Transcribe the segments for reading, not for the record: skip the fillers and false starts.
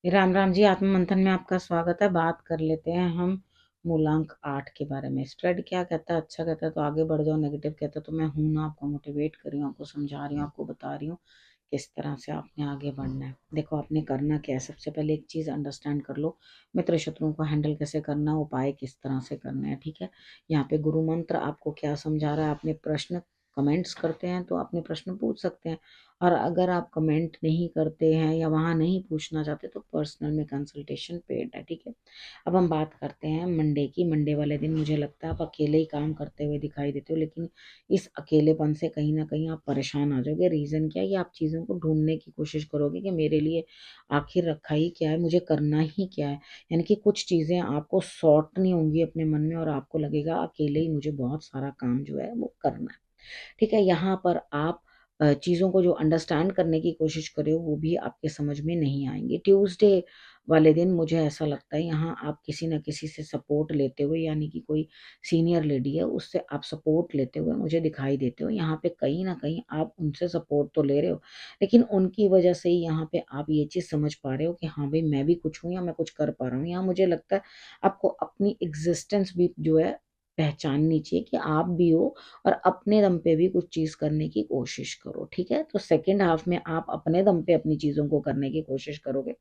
राम राम जी। आत्म मंथन में आपका स्वागत है। बात कर लेते हैं हम मूलांक 8 के बारे में। स्प्रेड क्या कहता है? अच्छा कहता है तो आगे बढ़ जाओ, नेगेटिव कहता है तो मैं हूं ना, आपको मोटिवेट कर रही हूँ, आपको समझा रही हूँ, आपको बता रही हूँ किस तरह से आपने आगे बढ़ना है। देखो आपने करना क्या है, सबसे पहले एक चीज अंडरस्टैंड कर लो, मित्र शत्रुओं को हैंडल कैसे करना, उपाय किस तरह से करना है। ठीक है, यहाँ पे गुरु मंत्र आपको क्या समझा रहा है। आपने प्रश्न कमेंट्स करते हैं तो अपने प्रश्न पूछ सकते हैं, और अगर आप कमेंट नहीं करते हैं या वहाँ नहीं पूछना चाहते तो पर्सनल में कंसल्टेशन पेड है। ठीक है, अब हम बात करते हैं मंडे की। मंडे वाले दिन मुझे लगता है आप अकेले ही काम करते हुए दिखाई देते हो, लेकिन इस अकेलेपन से कहीं ना कहीं आप परेशान आ जाओगे। रीज़न क्या है? ये आप चीज़ों को ढूंढने की कोशिश करोगे कि मेरे लिए आखिर रखा ही क्या है, मुझे करना ही क्या है। यानी कि कुछ चीज़ें आपको सॉर्ट नहीं होंगी अपने मन में, और आपको लगेगा अकेले ही मुझे बहुत सारा काम जो है वो करना है। ठीक है, यहाँ पर आप चीज़ों को जो अंडरस्टैंड करने की कोशिश कर रहे हो वो भी आपके समझ में नहीं आएंगे। ट्यूसडे वाले दिन मुझे ऐसा लगता है यहाँ आप किसी न किसी से सपोर्ट लेते हुए, यानी कि कोई सीनियर लेडी है उससे आप सपोर्ट लेते हुए मुझे दिखाई देते हो। यहाँ पे कहीं ना कहीं आप उनसे सपोर्ट तो ले रहे हो, लेकिन उनकी वजह से ही यहाँ पे आप ये चीज़ समझ पा रहे हो कि हाँ भाई मैं भी कुछ हूँ या मैं कुछ कर पा रहा हूँ। यहाँ मुझे लगता है आपको अपनी एग्जिस्टेंस भी जो है पहचाननी चाहिए कि आप भी हो, और अपने दम पे भी कुछ चीज़ करने की कोशिश करो। ठीक है, तो सेकंड हाफ में आप अपने दम पे अपनी चीज़ों को करने की कोशिश करोगे,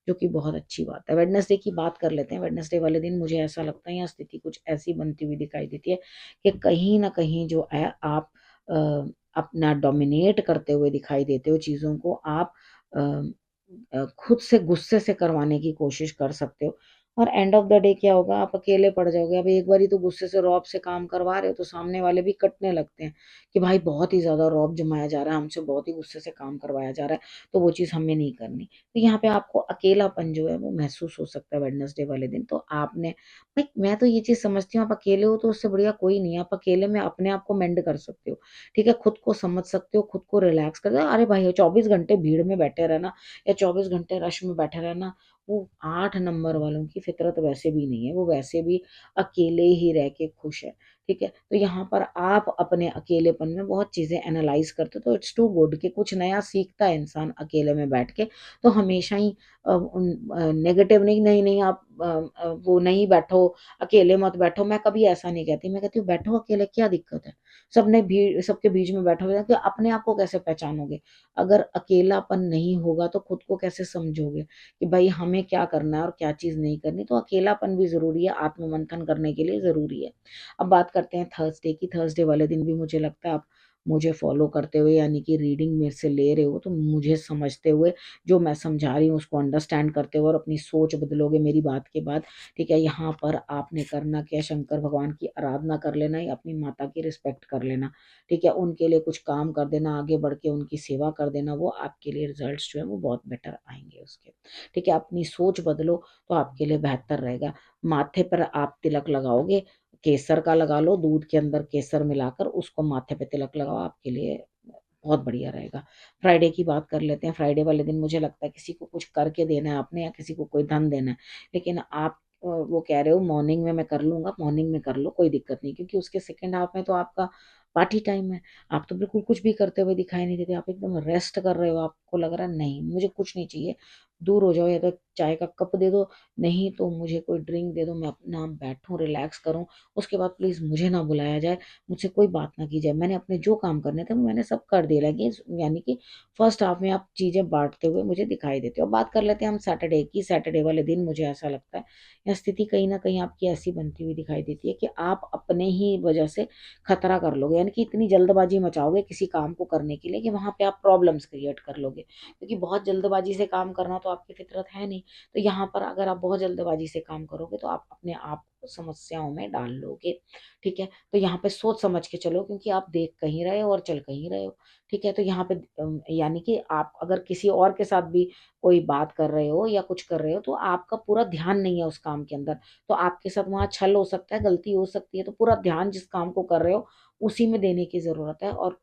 जो कि बहुत अच्छी बात है। वेडनेसडे की बात कर लेते हैं। वेडनेसडे वाले दिन मुझे ऐसा लगता है यहाँ स्थिति कुछ ऐसी बनती हुई दिखाई देती है कि कहीं ना कहीं जो है आप अपना डोमिनेट करते हुए दिखाई देते हो चीज़ों को। आप खुद से गुस्से से करवाने की कोशिश कर सकते हो, और एंड ऑफ द डे क्या होगा, आप अकेले पड़ जाओगे। अब एक बारी तो गुस्से से रौब से काम करवा रहे हो तो सामने वाले भी कटने लगते हैं कि भाई बहुत ही ज़्यादा रौब जमाया जा रहा है, हमसे बहुत ही गुस्से से काम करवाया जा रहा है, तो वो चीज़ हमें नहीं करनी। तो यहाँ पे आपको अकेलापन जो है वो महसूस हो सकता है वेडनेसडे वाले दिन। तो आपने, भाई मैं तो ये चीज़ समझती हूँ, आप अकेले हो तो उससे बढ़िया कोई नहीं है। आप अकेले में अपने आप को मेंड कर सकते हो। ठीक है, खुद को समझ सकते हो, खुद को रिलैक्स कर दो। अरे भाई 24 घंटे भीड़ में बैठे रहना या 24 घंटे रश में बैठे रहना, वो 8 नंबर वालों की फितरत वैसे भी नहीं है। वो वैसे भी अकेले ही रह के खुश है। ठीक है, तो यहाँ पर आप अपने अकेलेपन में बहुत चीज़ें एनालाइज करते हो, तो इट्स टू गुड कि कुछ नया सीखता है इंसान अकेले में बैठ के। तो हमेशा ही नेगेटिव नहीं, नहीं नहीं आप वो नहीं बैठो, अकेले मत बैठो। मैं कभी ऐसा नहीं कहती, मैं कहती हूँ बैठो अकेले, क्या दिक्कत है। सबने भीड़, सबके बीच में बैठे हुए हैं, कि अपने आप को कैसे पहचानोगे? अगर अकेलापन नहीं होगा तो खुद को कैसे समझोगे कि भाई हमें क्या करना है और क्या चीज़ नहीं करनी। तो अकेलापन भी ज़रूरी है, आत्ममंथन करने के लिए ज़रूरी है। अब बात करते हैं थर्सडे की। थर्सडे वाले दिन भी मुझे लगता है आप मुझे फॉलो करते हुए, यानी कि रीडिंग मेरे से ले रहे हो, तो मुझे समझते हुए, जो मैं समझा रही हूँ उसको अंडरस्टैंड करते हुए और अपनी सोच बदलोगे मेरी बात के बाद। ठीक है, यहाँ पर आपने करना क्या, शंकर भगवान की आराधना कर लेना या अपनी माता की रिस्पेक्ट कर लेना। ठीक है, उनके लिए कुछ काम कर देना, आगे बढ़ के उनकी सेवा कर देना, वो आपके लिए रिजल्ट्स जो है वो बहुत बेटर आएंगे उसके। ठीक है, अपनी सोच बदलो तो आपके लिए बेहतर रहेगा। माथे पर आप तिलक लगाओगे, केसर का लगा लो, दूध के अंदर केसर मिलाकर उसको माथे पे तिलक लगाओ, आपके लिए बहुत बढ़िया रहेगा। फ्राइडे की बात कर लेते हैं। फ्राइडे वाले दिन मुझे लगता है किसी को कुछ करके देना है आपने, या किसी को कोई धन देना है, लेकिन आप वो कह रहे हो मॉर्निंग में मैं कर लूंगा। मॉर्निंग में कर लो, कोई दिक्कत नहीं, क्योंकि उसके सेकंड हाफ में तो आपका पार्टी टाइम है। आप तो बिल्कुल कुछ भी करते हुए दिखाई नहीं देते, आप एकदम रेस्ट कर रहे हो। आपको लग रहा है नहीं मुझे कुछ नहीं चाहिए, दूर हो जाओ, या तो चाय का कप दे दो, नहीं तो मुझे कोई ड्रिंक दे दो, मैं अपना बैठूं, रिलैक्स करूं, उसके बाद प्लीज मुझे ना बुलाया जाए, मुझसे कोई बात ना की जाए। मैंने अपने जो काम करने थे वो मैंने सब कर दिए। लगे यानी कि फर्स्ट हाफ में आप चीजें बांटते हुए मुझे दिखाई देते हो। बात कर लेते हैं हम सैटरडे की। सैटरडे वाले दिन मुझे ऐसा लगता है यह स्थिति कहीं ना कहीं आपकी ऐसी बनती हुई दिखाई देती है कि आप अपने ही वजह से खतरा कर लोगे, यानी कि इतनी जल्दबाजी मचाओगे किसी काम को करने के लिए कि वहां पे आप प्रॉब्लम्स क्रिएट कर लोगे, क्योंकि बहुत जल्दबाजी से काम करना तो आपकी फितरत है नहीं। तो यहाँ पर अगर आप बहुत जल्दबाजी से काम करोगे तो आप अपने आप को समस्याओं में डाल लोगे। ठीक है, तो यहाँ पे सोच समझ के चलो, क्योंकि आप देख कहीं रहे हो और चल कहीं रहे हो। ठीक है, तो यहाँ पे यानी कि आप अगर किसी और के साथ भी कोई बात कर रहे हो या कुछ कर रहे हो तो आपका पूरा ध्यान नहीं है उस काम के अंदर, तो आपके साथ वहां छल हो सकता है, गलती हो सकती है। तो पूरा ध्यान जिस काम को कर रहे हो उसी में देने की जरूरत है। और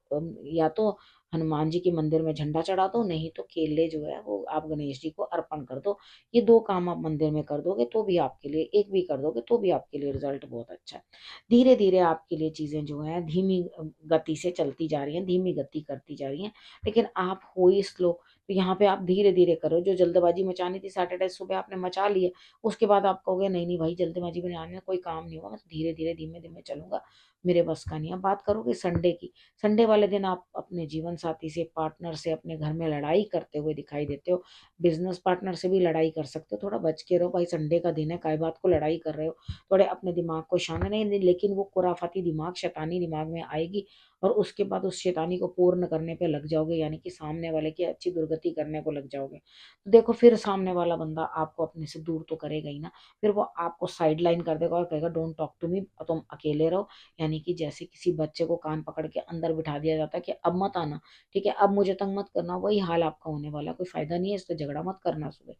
या तो हनुमान जी के मंदिर में झंडा चढ़ा दो, नहीं तो केले जो है वो आप गणेश जी को अर्पण कर दो। ये दो काम आप मंदिर में कर दोगे तो भी आपके लिए, एक भी कर दोगे तो भी आपके लिए रिजल्ट बहुत अच्छा है। धीरे धीरे आपके लिए चीजें जो है धीमी गति से चलती जा रही हैं, धीमी गति करती जा रही हैं, लेकिन आप हो ही स्लो। तो यहाँ पे आप धीरे-धीरे करो, जो जल्दबाजी मचानी थी सैटरडे सुबह आपने मचा ली है, उसके बाद आप कहोगे नहीं, नहीं भाई जल्दबाजी में आने कोई काम नहीं होगा, मैं धीरे-धीरे, धीमे-धीमे चलूँगा, मेरे बस का नहीं है। अब बात करोगे संडे की, संडे वाले दिन आप अपने जीवन साथी से, पार्टनर से, अपने घर में लड़ाई करते हुए दिखाई देते हो, बिज़नेस पार्टनर से भी लड़ाई कर सकते हो, थोड़ा बच के रहो भाई, संडे का दिन है, काय बात को लड़ाई कर रहे हो, थोड़े अपने दिमाग को शांत नहीं, लेकिन वो खुराफाती दिमाग, शैतानी दिमाग में आएगी और उसके बाद उस शैतानी को पूर्ण करने पे लग जाओगे, यानी कि सामने वाले की अच्छी दुर्गति करने को लग जाओगे। तो देखो फिर सामने वाला बंदा आपको अपने से दूर तो करेगा ही ना, फिर वो आपको साइडलाइन कर देगा और कहेगा डोंट टॉक टू मी, तुम अकेले रहो, यानी कि जैसे किसी बच्चे को कान पकड़ के अंदर बिठा दिया जाता है कि अब मत आना, ठीक है, अब मुझे तंग मत करना, वही हाल आपका होने वाला, कोई फायदा नहीं है इससे झगड़ा मत करना सुबह,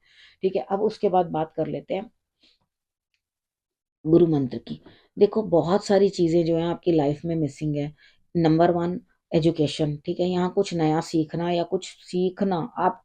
ठीक है। अब उसके बाद बात कर लेते हैं गुरु मंत्र की। देखो बहुत सारी चीजें जो है आपकी लाइफ में मिसिंग है। नंबर वन, एजुकेशन, ठीक है, यहाँ कुछ नया सीखना या कुछ सीखना, आप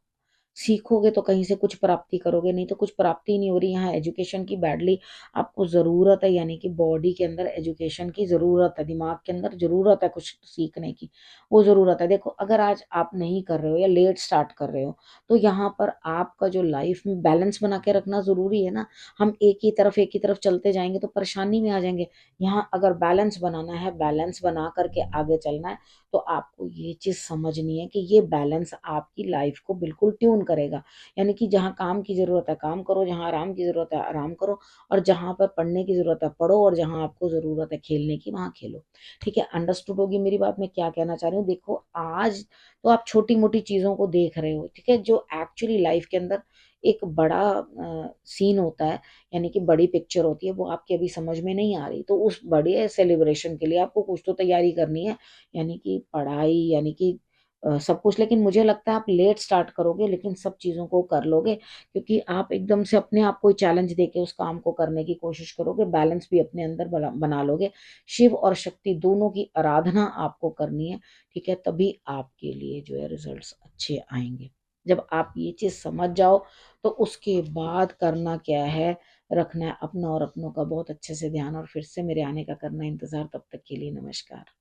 सीखोगे तो कहीं से कुछ प्राप्ति करोगे, नहीं तो कुछ प्राप्ति नहीं हो रही। यहाँ एजुकेशन की बैडली आपको जरूरत है, यानी कि बॉडी के अंदर एजुकेशन की जरूरत है, दिमाग के अंदर जरूरत है कुछ सीखने की, वो जरूरत है। देखो अगर आज आप नहीं कर रहे हो या लेट स्टार्ट कर रहे हो, तो यहाँ पर आपका जो लाइफ में बैलेंस बना के रखना जरूरी है ना। हम एक ही तरफ चलते जाएंगे तो परेशानी में आ जाएंगे। यहाँ अगर बैलेंस बनाना है, बैलेंस बना करके आगे चलना है, तो आपको ये चीज समझनी है कि ये बैलेंस आपकी लाइफ को बिल्कुल ट्यून करेगा। यानी कि जहाँ काम की जरूरत है काम करो, जहाँ आराम की जरूरत है आराम करो, और जहाँ पर पढ़ने की जरूरत है पढ़ो, और जहाँ आपको जरूरत है खेलने की वहां खेलो। ठीक है, अंडरस्टूड होगी मेरी बात, मैं क्या कहना चाह रही हूँ। देखो आज तो आप छोटी मोटी चीजों को देख रहे हो, ठीक है, जो एक्चुअली लाइफ के अंदर एक बड़ा सीन होता है, यानी कि बड़ी पिक्चर होती है, वो आपकी अभी समझ में नहीं आ रही। तो उस बड़े सेलिब्रेशन के लिए आपको कुछ तो तैयारी करनी है, यानी कि पढ़ाई, यानी कि सब कुछ। लेकिन मुझे लगता है आप लेट स्टार्ट करोगे लेकिन सब चीज़ों को कर लोगे, क्योंकि आप एकदम से अपने आप को चैलेंज देके उस काम को करने की कोशिश करोगे, बैलेंस भी अपने अंदर बना लोगे। शिव और शक्ति दोनों की आराधना आपको करनी है, ठीक है, तभी आपके लिए जो है रिजल्ट्स अच्छे आएंगे। जब आप ये चीज समझ जाओ तो उसके बाद करना क्या है, रखना है अपना और अपनों का बहुत अच्छे से ध्यान, और फिर से मेरे आने का करना इंतजार। तब तक के लिए नमस्कार।